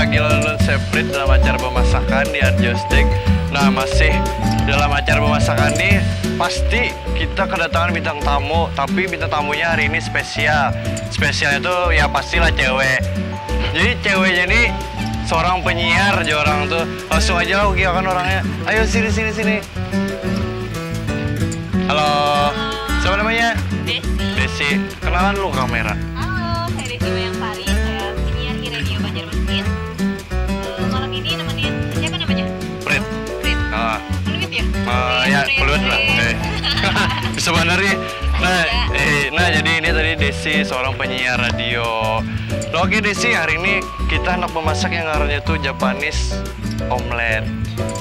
lagi nonton Seprit dalam acara pemasakan di Arjostek. Nah, masih dalam acara pemasakan nih, pasti kita kedatangan bintang tamu. Tapi bintang tamunya hari ini spesial. Spesialnya tuh ya pastilah cewek. Jadi ceweknya nih seorang penyiar aja orang tuh. Langsung aja lah kan orangnya. Ayo sini. Halo. Siapa namanya? Desi. Kenalan lu kamera. Halo, saya Desi Mayangpari. Saya penyiar di radio Banjarmasin. Malam ini nemenin siapa namanya? Prit. Fluid ya? Ya, Fluid lah. Bisa bener nih. Nah, jadi ini tadi Desi, seorang penyiar radio. Oke Desi, hari ini kita hendak memasak yang ngarannya tuh Japanese omelet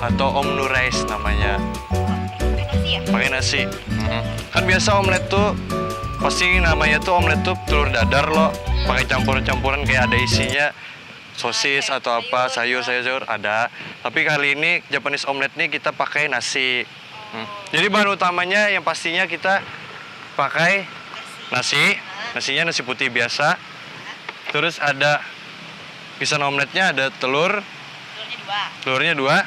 atau omnurais namanya. Pakai nasi. Kan biasa omelet tuh pasti namanya tuh omelet tuh telur dadar loh. Pakai campuran-campuran kayak ada isinya sosis atau apa, sayur ada. Tapi kali ini Japanese omelet nih kita pakai nasi. Jadi bahan utamanya yang pastinya kita pakai nasi. Nasinya nasi putih biasa. Terus ada pisang omeletnya, ada telur. Telurnya dua.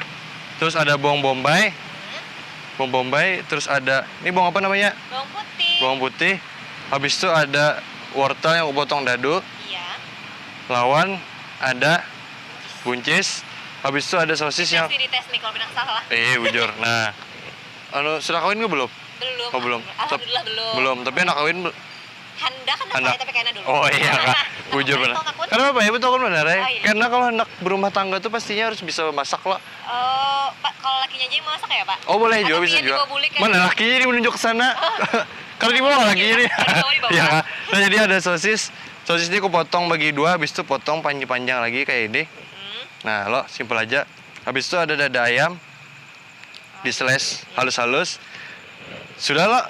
Terus ada bawang bombay. Bawang bombay, terus ada ini bawang apa namanya? Bawang putih. Bawang putih. Habis itu ada wortel yang potong dadu. Iya. Lawan ada buncis. Habis itu ada sosis yang Di tes nih kalau benar salah. bujur. Nah, sudah kawin nggak belum? Belum. Oh, belum. Alhamdulillah belum. Belum, tapi anak kawin Hendak hendak. tapi kayaknya dulu. Oh iya kak, bujur benar. Kenapa ya betul kan benar ya? Oh, iya. Karena kalau hendak berumah tangga tuh pastinya harus bisa masak loh. Pak, kalau lakinya aja yang masak ya Pak? Oh boleh juga, Atau bisa dia juga. dibawa bule kan? Mana lakinya ini menunjuk ke sana? Kalau di bawah lakinya ini. Iya kak. Nah jadi ada sosis. Sosis ini aku potong bagi dua, habis itu potong panjang-panjang lagi kayak ini. Nah lo simpel aja. Habis itu ada dada ayam, di slice halus-halus. Sudah lo.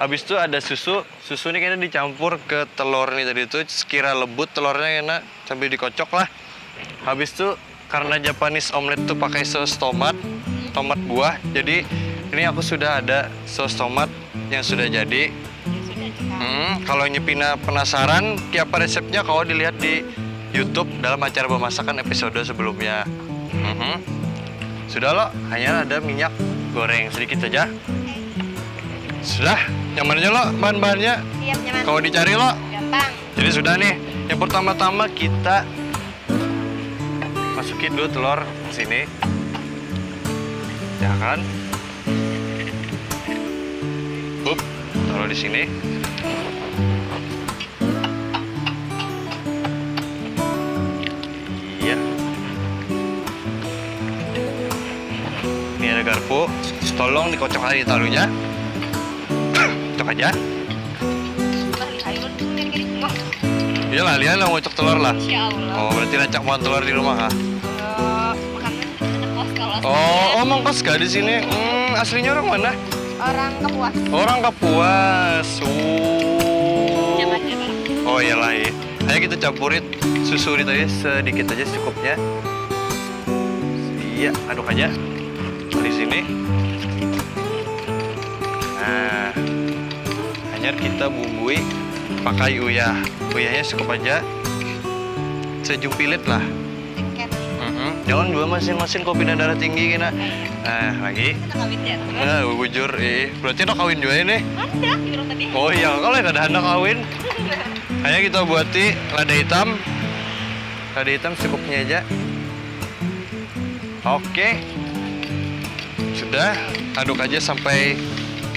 Habis itu ada susu. Susu ini kayaknya dicampur ke telur nih tadi itu. Sekira lembut telurnya enak sambil dikocok lah. Habis itu karena Japanese omelet tuh pakai saus tomat buah. Jadi ini aku sudah ada saus tomat yang sudah jadi. Kalau Nyepina penasaran apa resepnya, kalau dilihat di YouTube dalam acara pemasakan episode sebelumnya. Sudah lo, hanya ada minyak goreng sedikit aja. Sudah, nyamannya lo bahan-bahannya. Siap, nyaman. Kalau dicari lo. Gampang. Jadi sudah nih. Yang pertama-tama kita masukin dulu telur ke sini. Ya kan? Taruh di sini. Iya. Ini ada garpu. Tolong dikocok aja taruhnya. Kocok aja. Iya lah, lihat lah ngocok telur lah. Insya Allah. Oh, berarti rancak makan telur di rumah kah? Makannya anak kos kalau Emang kos gak di sini? Aslinya orang mana? orang Kapuas. Orang Kapuas. Jangan. Oh iyalah ya. Ayo kita campurin susu ini tadi sedikit aja secukupnya. Iya, aduk aja. Di sini. Nah, hanya kita bumbui pakai uyah. Uyahnya cukup aja. Sejumpilit lah. Jangan dua mesin kopi dan darah tinggi kena. Nah, lagi. Kawin ya? Nah, bujur. Berarti udah kawin juga ini? Ada, bilang tadi. Oh iya, kalau ada anak kawin. Hanya kita buati lada hitam. Lada hitam secukupnya aja. Oke. Sudah, aduk aja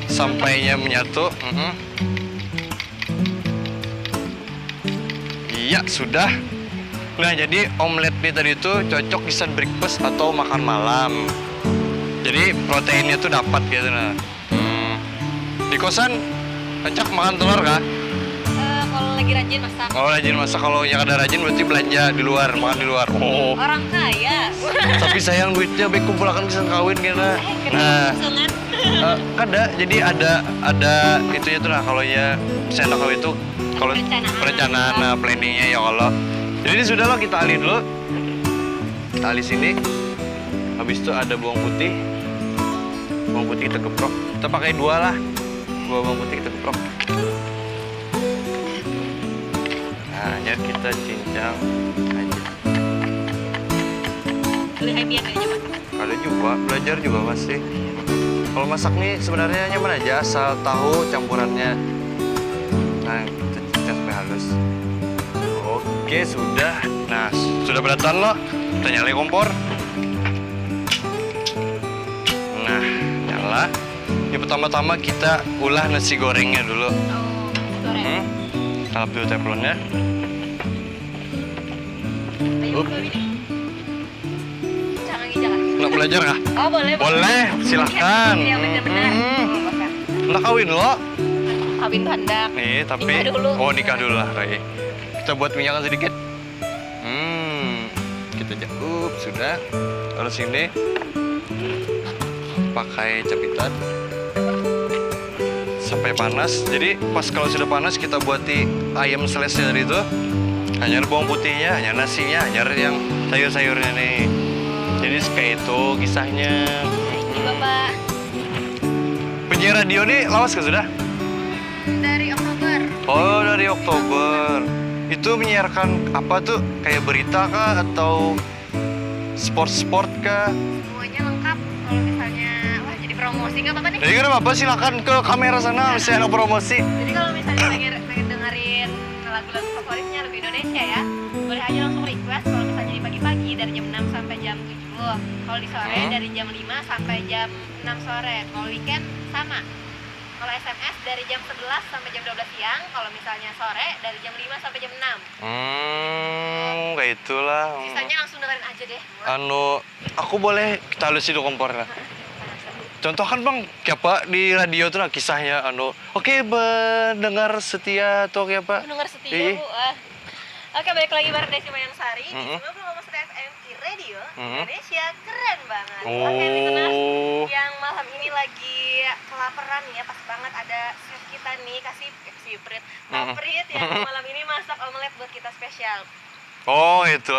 sampainya menyatu. Iya, sudah. Nah, jadi omelet ini tadi itu cocok bisa breakfast atau makan malam. Jadi proteinnya tuh dapat gitu nah. Di kosan cocok makan telur kah? Kalau lagi rajin masak. Oh, rajin masak. Kalau yang ada rajin berarti belanja di luar, makan di luar. Oh. Orang kaya. Tapi sayang duitnya baik kumpulkan bisa kawin kena. Nah, ada. Jadi ada itunya tuh nah kalau ya saya kawin itu kalau perencanaan planningnya ya Allah. Jadi ini sudah lo kita alih dulu. Kita alih sini. Habis itu ada bawang putih. Bawang putih kita geprok. Kita pakai dua lah. Dua bawang putih kita geprok. Nah, hanya kita cincang aja. lebih happy kayaknya mas. Ada juga, belajar juga masih. Kalau masak nih sebenarnya nyaman aja, asal tahu campurannya. Nah, itu sampai halus. Oke, sudah. Nah, sudah beratan lo. Kita nyalain kompor. Nah, nyala. Ini pertama-tama kita ulah nasi gorengnya dulu. Oh, goreng. Talap dulu teflonnya. Ayo Up. buka ini. Jangan. Nggak belajar kah? Oh boleh. Boleh, silahkan. Yang benar-benar. Nggak kawin lo. Kawin bandak. Nih, tapi Nikah dulu. oh nikah dulu lah, Ray. Kita buat minyakan sedikit. Kita jauh sudah. Terus ini pakai capitan sampai panas. Jadi pas kalau sudah panas kita buati ayam selesnya dari itu. Hanya bawang putihnya, hanya nasinya, hanya yang sayur-sayurnya nih. Jadi kayak itu kisahnya. Ini bapak Penyiar radio nih lawas ke sudah? dari Oktober. Oh, dari Oktober. Itu menyiarkan apa tuh? Kayak berita kah atau sport kah? Semuanya lengkap. Kalau misalnya wah jadi promosi nggak apa-apa nih. Jadi kan apa silakan ke kamera sana misalnya promosi. Jadi kalau misalnya pengen dengerin lagu-lagu favoritnya lagu Indonesia ya, boleh aja langsung request. Kalau misalnya di pagi-pagi dari jam 6 sampai jam 7. Kalau di sore dari jam 5 sampai jam 6 sore. Kalau weekend sama. Kalau SMS dari jam 11 sampai jam 12 siang. Kalau misalnya sore dari jam 5 sampai jam 6. Kayak itulah. Sisanya langsung dengerin aja deh. Aku boleh kita halusin dulu kompornya. Contoh kan bang, kayak apa di radio tuh nah, kisahnya oke pendengar setia atau kayak apa? Pendengar setia Ih. bu. Oke balik lagi bareng Desi Mayangsari di Mm-mm. 90,1 FM Ki Radio Mm-mm. Indonesia keren banget. Oh. Oke listeners yang malam ini lagi kelaparan nih ya, pas banget ada chef kita nih kasih Prit Prit yang malam ini masak omelet buat kita spesial. Oh itu,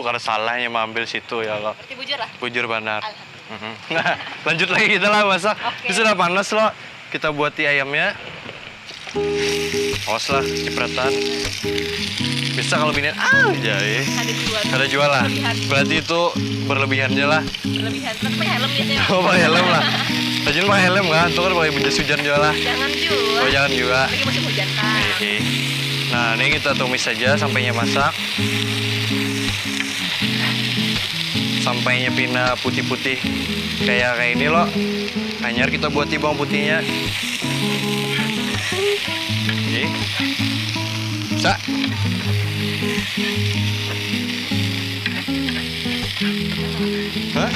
karena salahnya ambil situ ya lo. Berarti bujur lah. Bujur benar. Alhamdulillah. Nah, lanjut lagi kita lah masak. Oke. Ini sudah panas loh. Kita buati ayamnya. Awas lah, cipratan. Bisa kalau binian aja ya. Ada jual. Ada jual lah. Berlebihan. Berarti itu berlebihannya lah. Berlebihan. Terus pakai helm biasanya. Oh, pakai helm lah. Rajin pakai helm kan? Tuh kan pakai jas hujan juga lah. Jangan juga. Oh, jangan juga. Lagi musim hujan kan. Oke. Nah, ini kita tumis saja sampainya masak. Sampainya pina putih-putih kayak ini loh. Hanyar kita buat bawang putihnya. Oke. Bisa. Hah?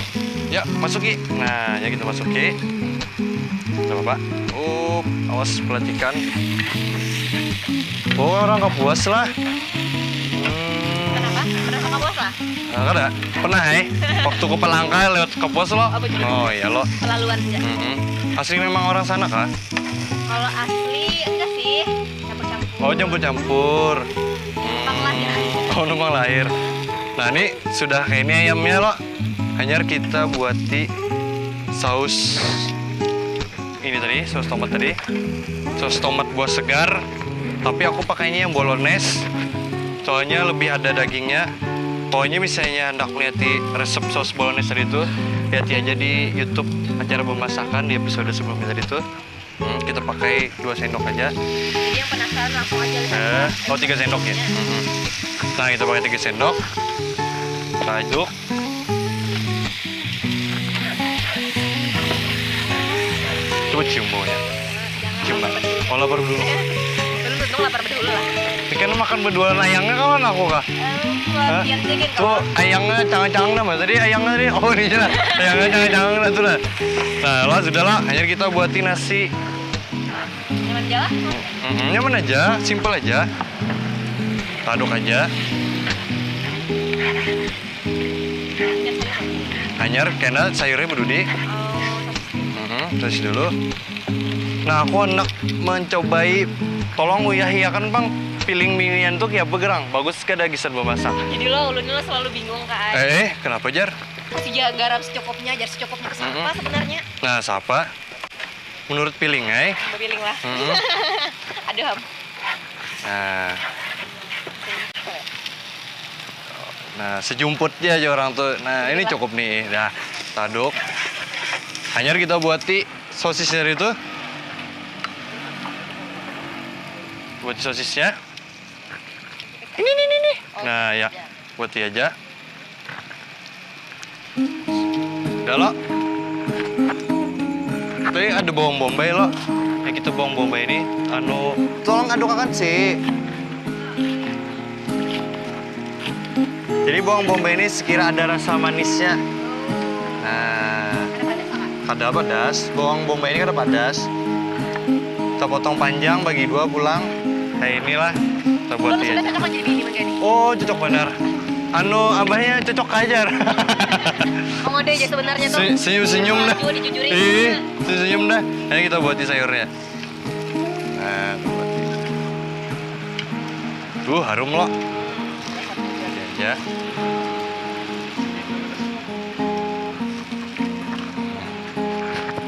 Ya, masuki. Nah, ya kita masuki. Tidak apa-apa. Awas perhatikan. Oh, orang nggak puas lah. Kenapa? Kenapa nggak puas lah? Nah, kan ada? Pernah waktu ke Palangka lewat ke pos lo. Oh, betul. Oh iya lo. Kelaluan aja. Asli memang orang sana kah? Kalau asli enggak sih, campur-campur. Oh campur-campur. Numpang lahir aja. Oh numpang lahir. Nah ini sudah kayak ini ayamnya lo. Hanya kita buati saus ini tadi, saus tomat tadi. Saus tomat buah segar. Tapi aku pakainya yang bolognese. Soalnya lebih ada dagingnya. Pokoknya misalnya hendak lihat resep saus bolognese tadi itu, lihat aja di YouTube acara pemasakan di episode sebelumnya tadi itu. Kita pakai 2 sendok aja. Jadi yang penasaran langsung aja lihat. 3 sendok ya. Nah kita pakai 3 sendok. Kita aduk. Coba cium baunya. Cium lah. Oh lapar dulu. Belum tentu lapar berdulu lah. Ini kan makan berdua ayangnya kawan aku kah? Hah? Biar dingin Tuh kalau. ayangnya cangang-cangang nama tadi ayangnya tadi. Oh ini lah. Ayangnya cangang-cangang lah tuh lah. Nah lah sudah lah. Hanya kita buatin nasi. Nyaman Jawa? Nyaman aja, simple aja. Kita aduk aja. Hanyar karena sayurnya berdudi. Terus dulu. Nah aku hendak mencobai. Tolong uyahiakan bang. Piling minian tuh kayak bergerang. Bagus ke dagisan memasak. Jadi lo ulunnya lo selalu bingung kan? Kenapa Jar? Kasih garam secukupnya, jar secukupnya ke siapa sebenarnya? Nah, siapa? Menurut piling, Coba piling lah. Aduh, Ham. Nah, Nah, sejumputnya aja orang tuh. Nah, ini cukup nih. Nah, kita aduk. Hanyar kita buati sosisnya itu. Buati sosisnya. Ini. Nah, ya. Buati aja. Udah lo. Tapi ada bawang bombay lo. Ya kita bawang bombay ini. Tolong aduk akan sih. Jadi bawang bombay ini sekira ada rasa manisnya. Nah, ada pedas. Bawang bombay ini ada pedas. Kita potong panjang, bagi 2 pulang. Kayak inilah. Kita buat dia. Oh, cocok benar. Abahnya cocok ajar. Ngode aja sebenarnya tuh. Senyum dah. Dijujurin. Senyum dah. Ini kita buat di sayurnya. Nah, tuh harum loh. Ya.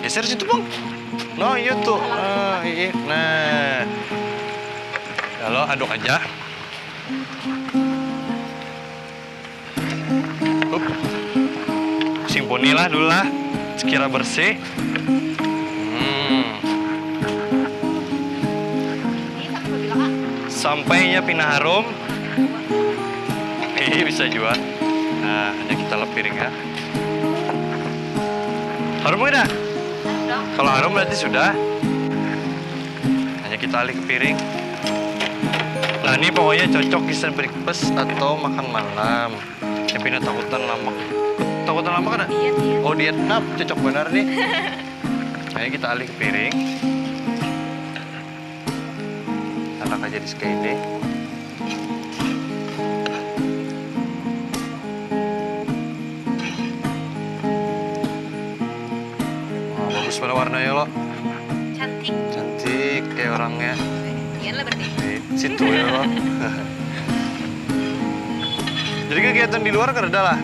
Geser situ bang. No, iya tuh. Iya. Nah, kalau aduk aja. Simponilah dulu lah, sekira bersih. Sampainya pina harum. Bisa juga. Nah, hanya kita lap piring ya. Harum nggak? Kalau harum berarti sudah. Hanya kita alih ke piring. Nah, ini pokoknya cocok kisah breakfast atau makan malam. Yang pindah takutan lama. Takutan lama kan? Diet. Oh, diet. Nah, cocok benar nih. Hanya kita alih ke piring. Anak aja di segini. Bagus pada warnanya lo. Cantik kayak orangnya. Ian lah berarti. Di situ ya lo. Jadi kegiatan di luar kan ada lah.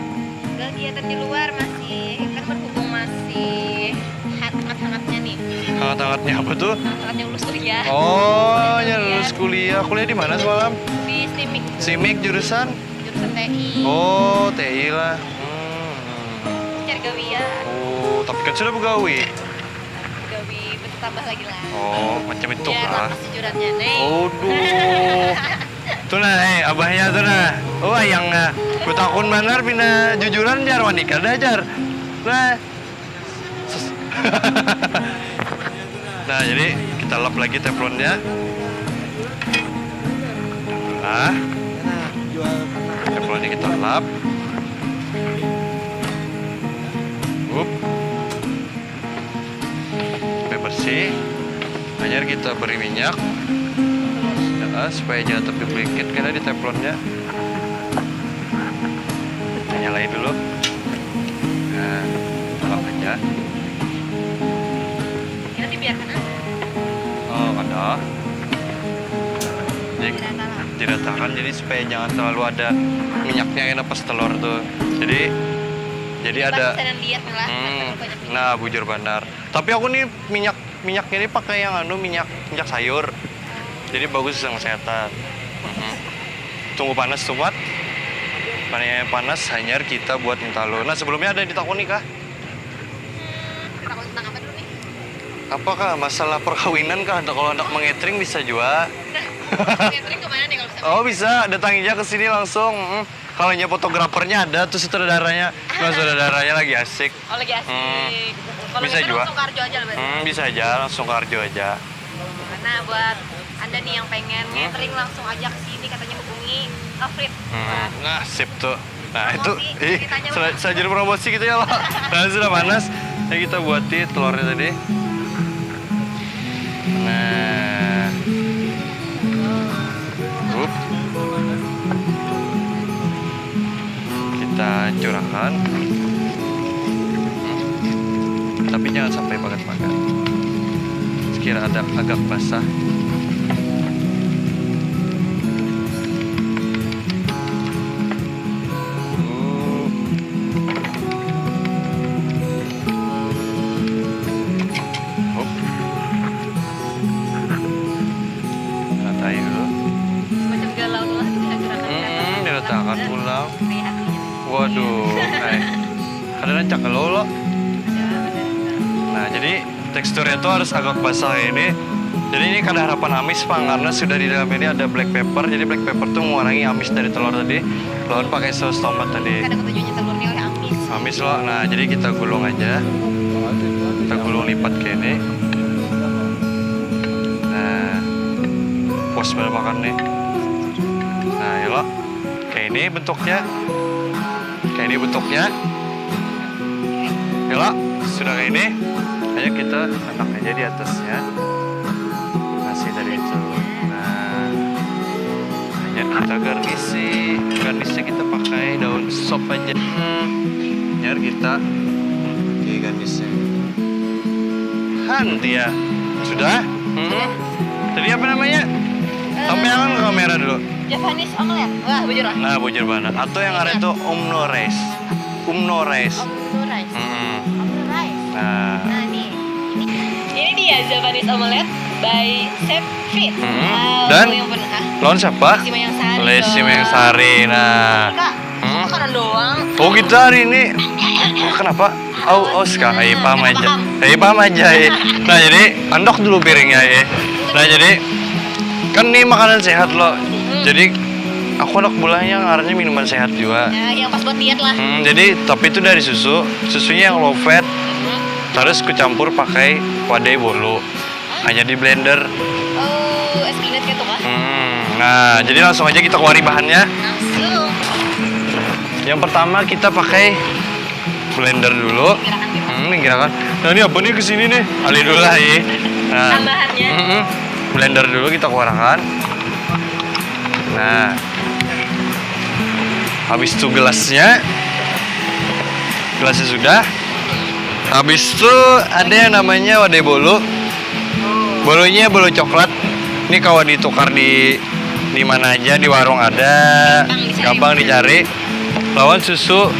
Kegiatan di luar masih kan berhubung masih hangat-hangatnya nih. Hangat-hangatnya apa tuh? Hangat-hangatnya lulus kuliah. Oh, ya lulus kuliah. Kuliah di mana semalam? Di SIMIK. SIMIK jurusan? Jurusan TI. Oh, TI lah. Cari gawian. Oh, tapi kan sudah begawi. Gawi bertambah lagi lah. Oh, macam itu Biar kah? lepas juratnya nih. Aduh. Tuh nah, abahnya tuh nah. Oh, ayangnya. Ku takun benar bina jujuran jar wanikah dah jar. Nah. Nah, jadi kita lap lagi teflonnya. Nah. Teflonnya kita lap. Sampai bersih. Hanya kita beri minyak. Ya, supaya jangan terduplikat karena di teflonnya. Nyalain dulu. Nah, lap aja. Kita dibiarkan aja. Oh, ada. Jadi diratakan jadi supaya jangan terlalu ada minyaknya enak pas telur tuh. Jadi ada. Lihat lah. Nah, bujur benar. Tapi aku nih minyaknya ini pakai yang minyak sayur. Jadi bagus sama kesehatan. Tunggu panas tumat. Panasnya panas, hanyar kita buat intalo. Nah, sebelumnya ada ditakoni kah? Takut tentang apa dulu nih? Apakah masalah perkawinan kah? Kalau anak mengetring bisa juga. Catering kemana nih kalau misalnya? Oh, bisa. Datang aja ke sini langsung. Kalau nya fotografernya ada, tuh sutradaranya. Nah, sutradaranya lagi asik. Oh, lagi asik. Kalau Bisa gitu juga. langsung ke Arjo aja lah berarti. Bisa aja, langsung ke Arjo aja. Nah, buat Anda nih yang pengen catering langsung aja ke sini, katanya hubungi Alfred. Nah, sip tuh. Nah, itu Promosi, ceritanya saya jadi promosi gitu ya loh. Nah, sudah panas. Ya kita buatin telurnya tadi. Nah. Kita curahkan. Tapi jangan sampai banget-banget. Sekira ada agak basah. Semacam galau lah, kita gerakan. Diletakkan pulang. Lihat. cak lo. Nah, jadi teksturnya tuh harus agak basah ini. Jadi ini kada harapan amis Pak, karena sudah di dalam ini ada black pepper. Jadi black pepper tuh mengurangi amis dari telur tadi. Lawan pakai saus tomat tadi. Ada ketujuhnya telurnya oleh amis. Amis loh. Nah, jadi kita gulung aja. Kita gulung lipat kayak ini. Nah, puas pada makan nih. Nah, ya lo. Kayak ini bentuknya. Kayak ini bentuknya. Ya lo, sudah kayak ini. Ayo kita anak aja di atasnya. Nasi tadi itu. Nah, hanya kita garnisi. Garnisnya kita pakai daun sop aja. Biar kita di garnisnya. Han dia. Sudah? Tadi apa namanya? Tampilkan ke kamera dulu. Japanese omelet. Wah, bujur lah. Nah, bujur banget. Atau yang ada itu Umno Rice. Umno Rice. Omno rice. Omno rice. Nah, Nah, nih. Ini dia Japanese omelet by Chef Fit. Dan yang pernah. lawan siapa? Lesti Mayang Sari. Lesti Mayang Sari. Nah. Kak, makanan doang. Oh, kita hari ini. Kenapa? Oh, sekarang. Paham aja. Paham aja. Nah, jadi andok dulu piringnya ya. Nah, jadi kan ini makanan sehat loh. Jadi aku anak bulanya ngaranya minuman sehat juga. Nah, yang pas buat diet lah. Jadi tapi itu dari susu. Susunya yang low fat. Terus kucampur pakai wadai bolu. Hanya di blender. Oh, es krim gitu kah? Nah, jadi langsung aja kita keluarin bahannya. Langsung. Yang pertama kita pakai blender dulu. Gerakan gitu. Ini gerakan. Nah, ini apa nih kesini nih? Ali dulu lah ya. Nah, Tambahannya. blender dulu kita keluarkan. Nah, habis itu gelasnya sudah. Habis itu ada yang namanya wadai bolu. Bolunya bolu coklat. Ini kalau ditukar di mana aja, di warung ada, gampang dicari. Lawan susu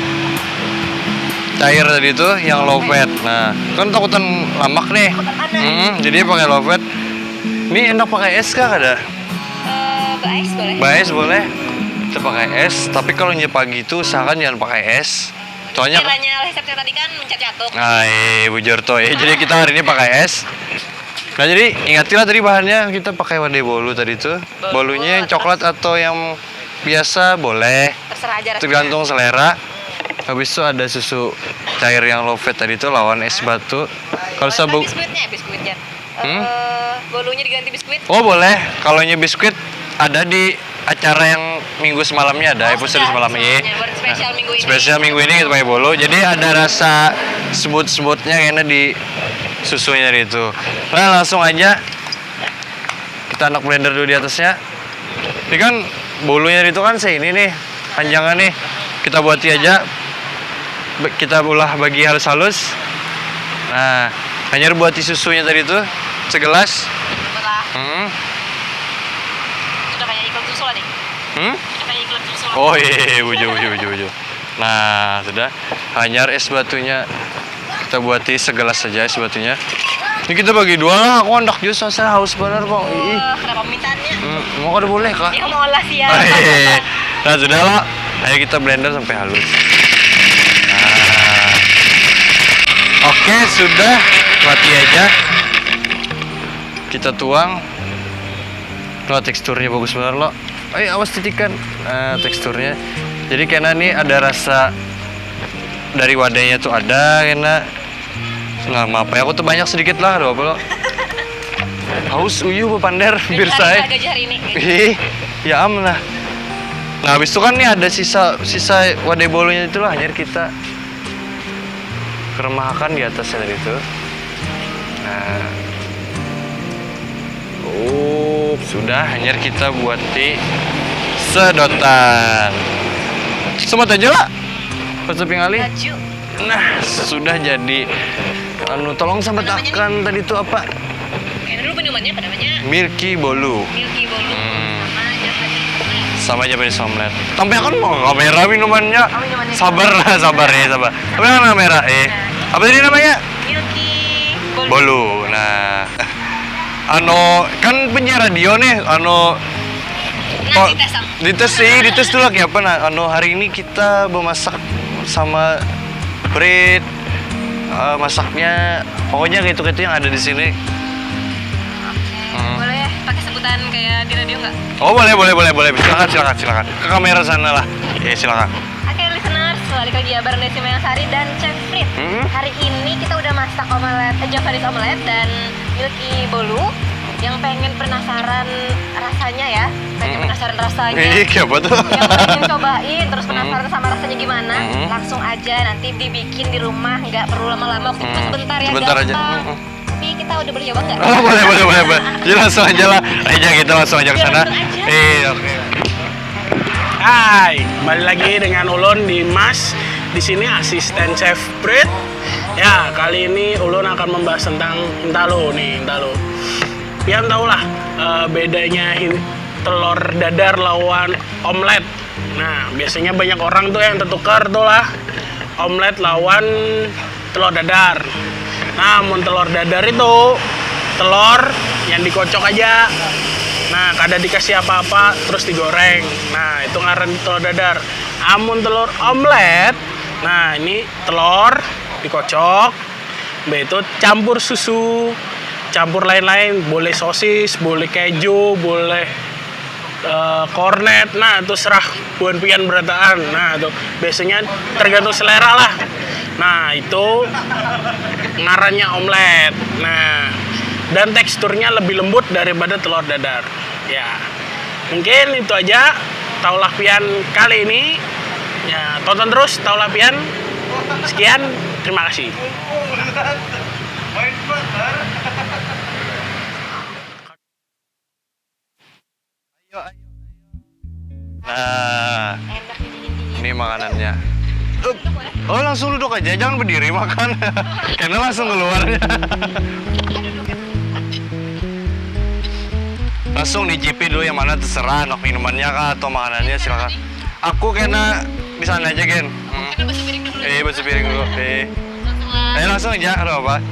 cair tadi itu yang low fat. Nah, kan takutan lamak nih. Jadi pakai low fat. Ini enak pakai es kah ada? Bais boleh. Bais boleh. Kita pakai es, tapi kalau pagi itu usahakan jangan pakai es. Soalnya Caranya resepnya tadi kan mencet catuk. nah, Bu Jorto ya. Jadi kita hari ini pakai es. Nah, jadi ingatilah tadi bahannya kita pakai wadai bolu tadi tuh. Bolunya yang coklat atau yang biasa boleh. Terserah aja rasanya. Tergantung selera. Habis itu ada susu cair yang low fat tadi tuh lawan es batu. Kalau sabuk Biskuitnya. Bolunya diganti biskuit. oh boleh. Kalau biskuit ada di acara yang minggu semalamnya ada episode semalam ini. Spesial minggu ini. Spesial minggu ini kita pakai bolu. Jadi ada rasa semut-semutnya kayaknya di susunya itu. Nah, langsung aja kita anak blender dulu di atasnya. Ini kan bolunya itu kan ini nih panjangan nih. Kita buati aja. Kita ulah bagi halus-halus. Nah, hanya buati susunya tadi tuh segelas. Sudah kayak iklan susu lah nih. Sudah kayak iklan susu lah. Oh iya, buju. Nah, sudah. Hanyar es batunya kita buati segelas saja es batunya. Ini kita bagi dua lah. Aku hendak jus, saya haus bener kok. Kenapa permintaannya? Mau kada boleh kak? Ya mau lah sih ya. Nah, sudah lah. Ayo kita blender sampai halus. Nah. Oke, sudah. Mati aja. Kita tuang. Loh, teksturnya bagus bener loh. Ayo awas titikan. Nah, teksturnya. Jadi karena nih ada rasa dari wadahnya tuh ada karena nggak apa ya, aku tuh banyak sedikit lah, ada apa lo? Haus uyuh pander bir saya. Gajah hari ini. Ih, ya am lah. Nah, habis itu kan nih ada sisa wadai bolunya itu lah, hanya kita keremahakan di atasnya tadi itu. Nah, sudah hanya kita buati sedotan. Semut aja lah. Pasaping ali. Baju. Nah, sudah jadi. Tolong sama tekan tadi itu apa? Dulu minumannya apa namanya? Milky Bolu. Milky Bolu. Sama Japanese omelet. Tampilkan mau kamera minumannya. minumannya. Sabar lah, sabar. Apa yang kamera? Apa tadi namanya? Milky Bolu. Bolu. Nah, kan penyiar radio nih, Nah, dites dites dulu kayak apa? Nah, hari ini kita memasak sama Prit, masaknya pokoknya gitu-gitu yang ada di sini. Boleh pakai sebutan kayak di radio nggak? Oh boleh. Silakan. Ke kamera sana lah. Silakan. Oke listeners, balik lagi ya bareng Desi Mayasari dan Chef Frit. Hari ini kita udah masak Javanese omelet dan Milky Bolu. Yang pengen penasaran rasanya ya, Iya, apa tuh? yang pengen cobain, terus penasaran sama rasanya gimana, langsung aja nanti dibikin di rumah, nggak perlu lama-lama, waktu cuma sebentar ya, sebentar aja. Tapi kita udah boleh coba nggak? Oh, boleh. Jadi langsung aja lah. Aja kita langsung aja ke sana. Oke. Hai, kembali lagi dengan Ulun Dimas. Di sini asisten Chef Prit. Ya, kali ini Ulun akan membahas tentang entalo. Ya tau lah bedanya telur dadar lawan omelet. Nah, biasanya banyak orang tuh yang tertukar tuh lah omelet lawan telur dadar. Nah, mun telur dadar itu telur yang dikocok aja. Nah, kada dikasih apa-apa terus digoreng. Nah, itu ngaran telur dadar. Amun telur omelet, nah ini telur dikocok, itu campur susu, campur lain-lain, boleh sosis, boleh keju, boleh kornet. Nah, itu serah buan pian berataan. Nah, itu biasanya tergantung selera lah. Nah, itu ngarannya omelet. Nah, dan teksturnya lebih lembut daripada telur dadar. Ya, mungkin itu aja Taulah Pian kali ini. Ya, tonton terus Taulah Pian. Sekian, terima kasih. Nah, ini makanannya. Oh, langsung duduk aja, jangan berdiri makan. Karena langsung keluarnya. Langsung dicipin dulu yang mana terserah, anak minumannya kah atau makanannya silakan. Aku kena di sana aja, Gen. Basuh piring dulu. Langsung aja, ada apa?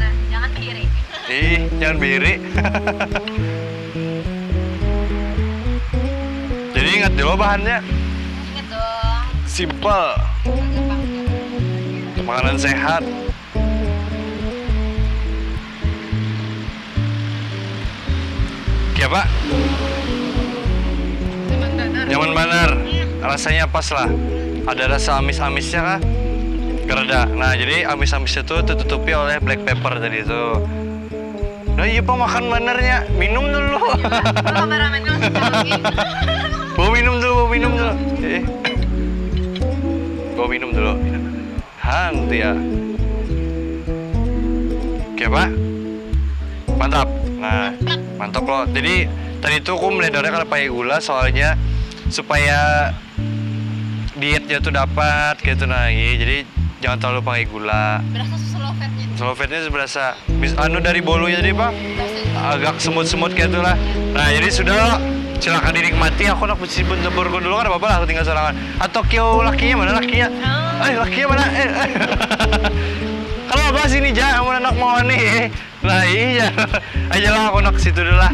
Nah, jangan berdiri. Jangan berdiri. Jadi ingat dulu bahannya. Ingat dong. Simple. Makanan sehat. Ya Pak? Nyaman bener. Rasanya pas lah. Ada rasa amis-amisnya kah? Gereda. Nah, jadi amis-amisnya tuh tertutupi oleh black pepper tadi itu. Nah iya Pak, makan benernya. Minum dulu. Kameramen Bawa minum dulu. Bawa minum dulu. Hantu ya. Oke Pak? Mantap. Nah, mantap loh. Jadi tadi tuh aku melihatnya kalau pakai gula soalnya supaya dietnya tuh dapat gitu. Nah, iya. Jadi jangan terlalu pakai gula. Berasa slow fatnya. Slow fatnya berasa dari bolunya jadi Pak. Agak semut-semut gitu lah. Nah, jadi sudah loh. Silakan dinikmati. Aku nak mesti burgo dulu kan apa-apa lah, aku tinggal sorangan. Atau kio lakinya mana lakinya? Lakinya mana? Kalau apa sini ja, mau anak mau nih. Nah iya, aja lah aku nak situ dulu lah.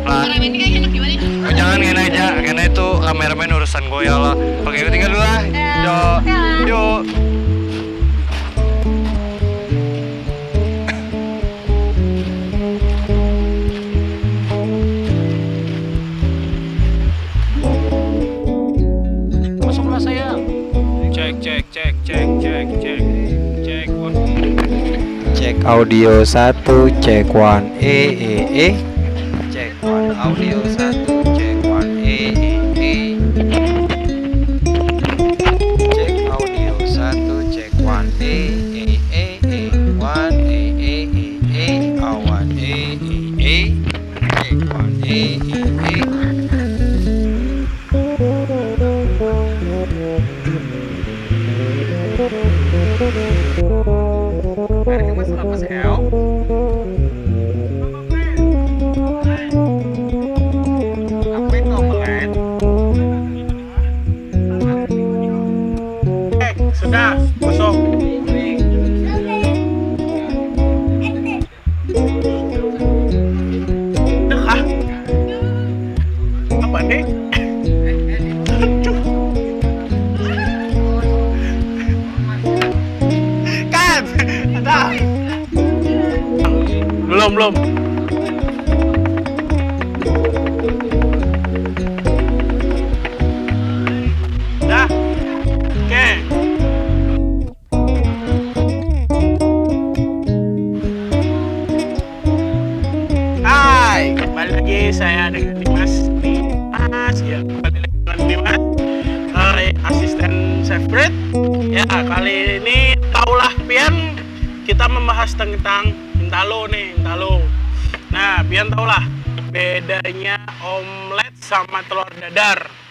Kameramen ini kayak enak gimana? Jangan ngena aja, karena itu kameramen urusan gue ya Allah. Oke, gue tinggal dulu lah. Yuk. Masuklah sayang. Cek. Cek audio 1, cek 1 cek 1 audio 1, cek 1 cek audio 1, cek 1 1 awan cek 1 Hari ini masalah apa sih, El? Apa itu omelet? Sudah, kosong. Dekah. Apa nih? belum. Dah. Oke. Hai, kembali lagi saya dengan Dimas. Ya, kembali lagi dengan Dimas, asisten chef Fred. Ya, kali ini taulah pian kita membahas tentang intalo nih, intalo. Nah, pian taulah bedanya omelet sama telur dadar.